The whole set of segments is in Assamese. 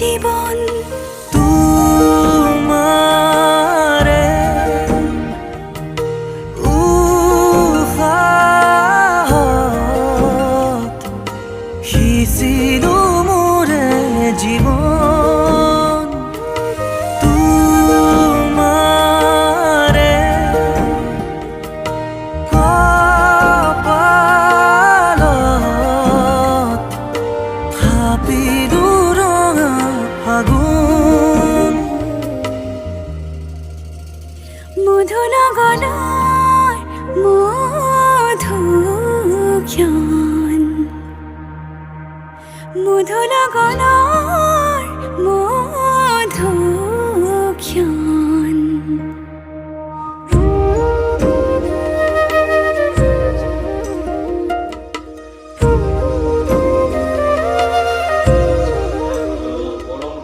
জীবন তোমাৰে উশাহত সিঁচিলো মোৰে জীৱন তোমাৰে কপালত থাপিলো ৰঙা ফাগুন মধু লগনৰ মধুক্ষণ মধু লগনৰ মধুক্ষণ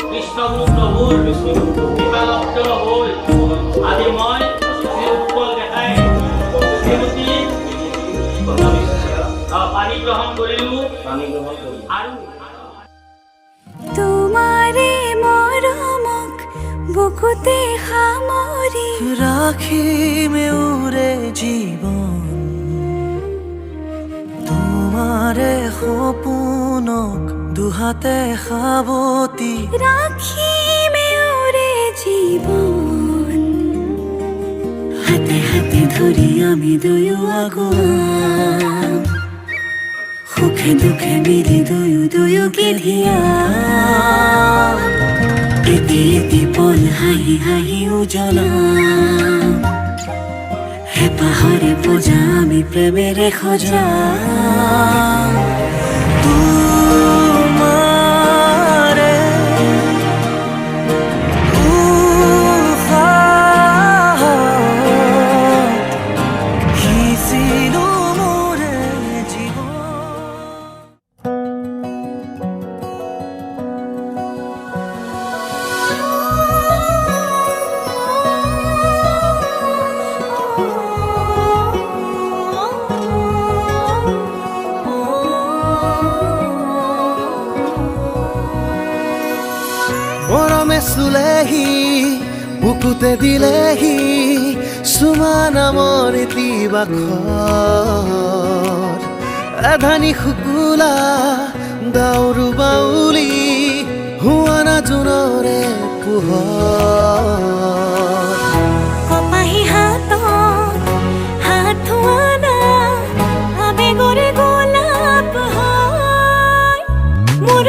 কৃষ্ণমু প্ৰভুৰ কৃপালব্ধ হৈ আজি মই উৎপল দেখাই শ্ৰীমতী পানী গ্ৰহণ কৰিলোঁ আৰু তোমাৰে মৰমক বুকুতে সামৰি ৰাখিমে ওৰে জীৱন তোমাৰে সপোনক দুহাতে সাৱটি ৰাখিমে ওৰে জীৱন হাতে হাতে ধৰি আমি দুয়ো আগুৱাম সুখে দুখে মিলি দুয়োকে ধিয়াম এটি এটি পল হাঁহি হাঁহি উজ্বলাম হেঁপাহৰে পূজা আমি প্ৰেমেৰে সজাম তোমাৰে উশাহত সিঁচিলো মোৰে জীৱন মৰমে চুলেহি বুকুতে দিলেহি চুমা নামৰ ইতিবাখৰ এধানি শুকুলা দাউৰু বাউলি হুৱানা জোনৰে পোহৰ কপাহী হাতত হাত ধোৱানা আবেগৰে গোলাপ হয় মোৰ